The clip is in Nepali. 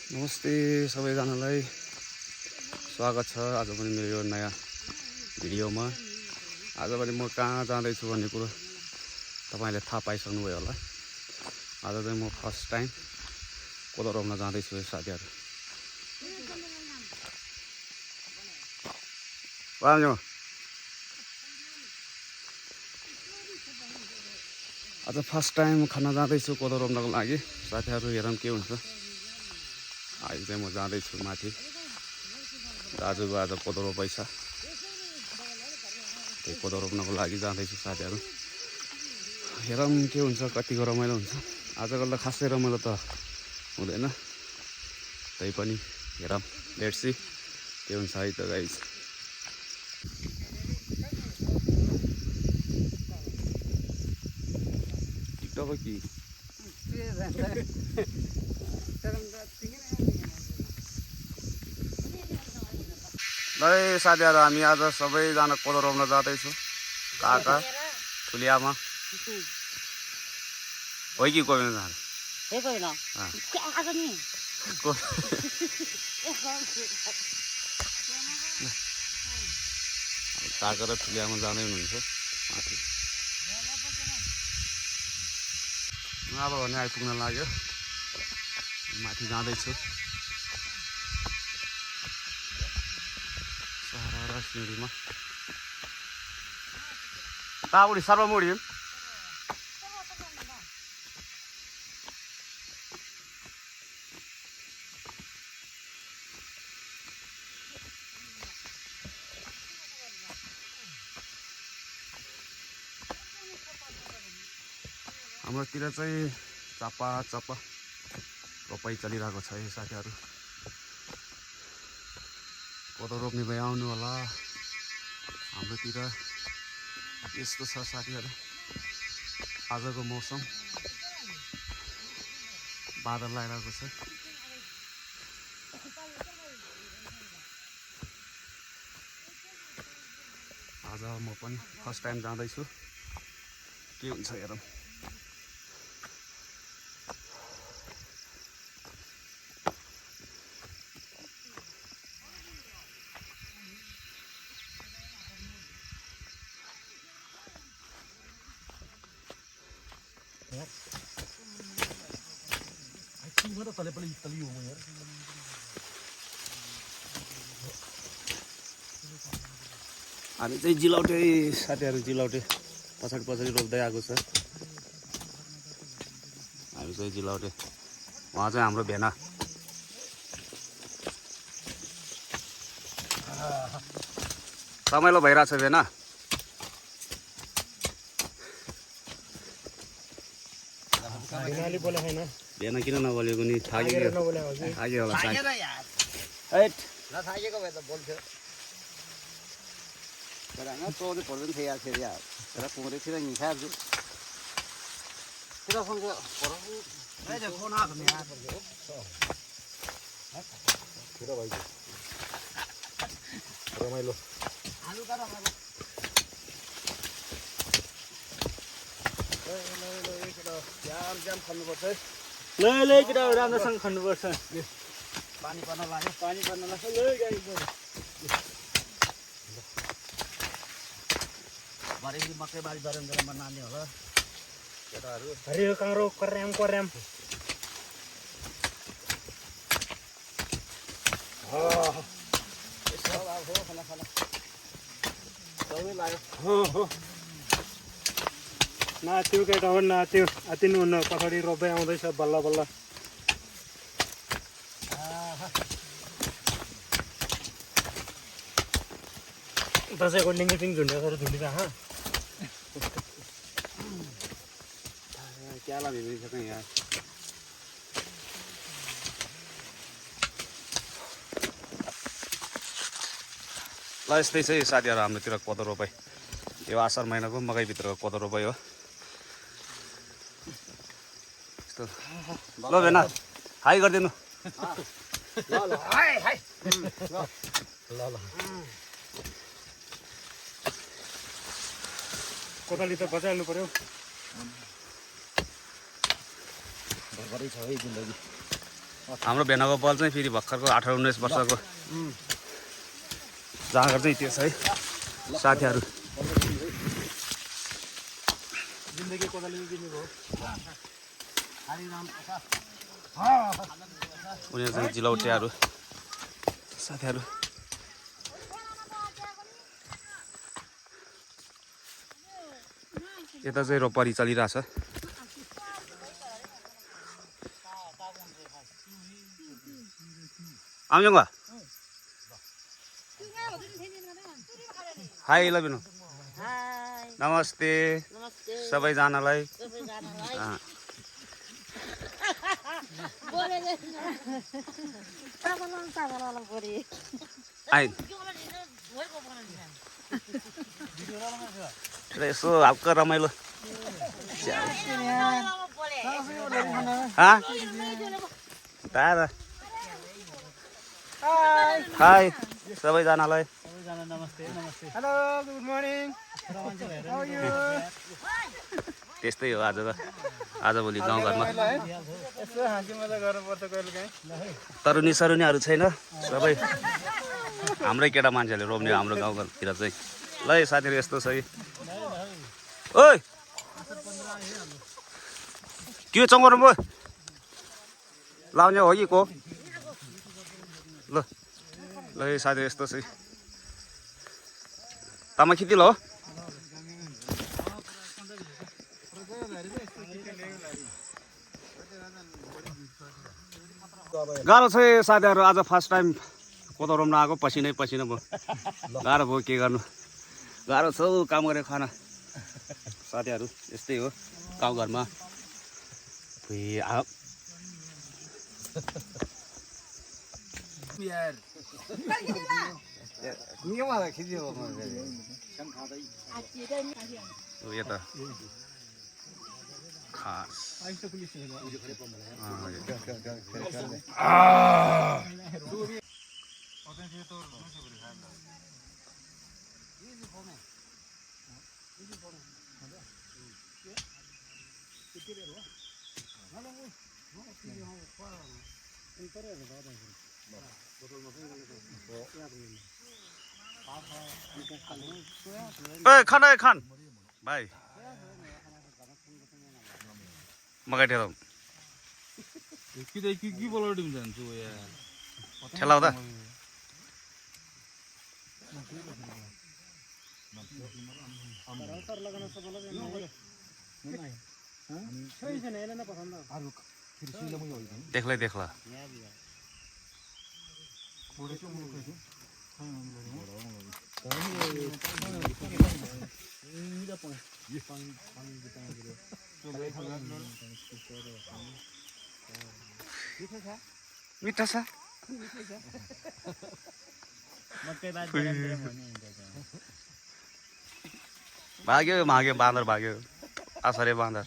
नमस्ते सबैजनालाई स्वागत छ आज पनि मेरो यो नयाँ भिडियोमा। आज पनि म कहाँ जाँदैछु भन्ने कुरो तपाईले थाहा पाइसक्नुभयो होला। आज चाहिँ म फर्स्ट टाइम कोदो रोप्न जाँदैछु साथीहरु। आज फर्स्ट टाइम खान जाँदैछु कोदो रोप्नको लागि। साथीहरु हेरौँ के हुन्छ। आज चाहिँ म जाँदैछु माथि। दाजुको आज कोदो रोपाइ छ। त्यही कोदो रोप्नको लागि जाँदैछु साथीहरु। हेरौँ के हुन्छ, कतिको रमाइलो हुन्छ। आजकल त खासै रमाइलो त हुँदैन, तै पनि हेरौँ, लेट्स सी के हुन्छ है त गाइस। टिकटक की ल साथीहरु, हामी आज सबैजना कोदो रोप्न जाँदैछु। काका ठुलियामा हो कि कोही जान्छ काका र ठुलियामा जाँदै हुनुहुन्छ माथि। अब भने आइपुग्न लाग्यो, माथि जाँदैछु। सहरा सिँढीमा ताउडी सर्वमुडी हाम्रोतिर चाहिँ चापा रोपाइ चलिरहेको छ है साथीहरु। कोदो रोप्ने भए आउनु होला। हाम्रोतिर यस्तो छ साथीहरु। आजको मौसम बादल लागिरहेको छ। आज म पनि फर्स्ट टाइम जाँदैछु, के हुन्छ हेरौँ। हामी चाहिँ जिलौटे साथीहरु, जिलौटे पछाडि रोप्दै आएको छ। हामी चाहिँ जिलौटे, उहाँ चाहिँ हाम्रो भेना। रमाइलो भइरहेछ भेना। भेना किन नबोलेको नि? थाकेको होला रमाइलो। ल केटा राम्रोसँग खन्नुपर्छ। पानी पर्न लाग्यो। मकै बारी दरनमा नानी होला केटाहरू। हरियो काँरो कर्याम नाच्यो केटा हो, नाच्यो। आतिनुहुन्न, पछाडि रोप्दै आउँदैछ बल्ल बल्ल। दसैँको लिङ्गिपिङ झुन्डेर झुन्डिरह। क्या ला भेट्दैछ त यहाँ। ल यस्तै चाहिँ साथीहरु, हाम्रोतिर कोदो रोपाइ। यो आषाढ महिनाको मकैभित्रको कोदो रोपाइ हो। ल भेना हाई गरिदिनु। कोदाली त बचाइहाल्नु पर्यो। भर्खरै छ है जिन्दगी। हाम्रो भेनाको बल चाहिँ फेरि भर्खरको 18-19 वर्षको जाँगर चाहिँ त्यो छ है साथीहरू। उनीहरू चाहिँ जिलौटेहरू साथीहरू। यता चाहिँ रोपरी चलिरहेछ। आउँछौँ हाई लबिनु नमस्ते सबैजनालाई। यसो हल्का रमाइलो दादा हाई सबैजनालाई। Hello good morning. त्यस्तै हो आज त आजभोलि गाउँघरमा तरुनी सरुनीहरू छैन, सबै हाम्रै केटा मान्छेहरूले रोप्ने हाम्रो गाउँघरतिर चाहिँ। ल साथीहरू यस्तो छ है। ओइ के चङ्गरो भयो लाउने हो कि को? ल ल साथीहरू यस्तो छ है। तामा खेती ल गाह्रो छ साथीहरू। आज फर्स्ट टाइम कोदो रोप्न आएको, पसिनै पसिना भयो। गाह्रो भयो, के गर्नु, गाह्रो छ हौ काम गरेको खाना साथीहरू। यस्तै हो गाउँघरमा। यता खास खान खान भाइ मगाइ ठेलाउ ठेलाउ त देखला देखला मिठा छ भाग्यो भाग्यो बाँदर भाग्यो आसरे बाँदर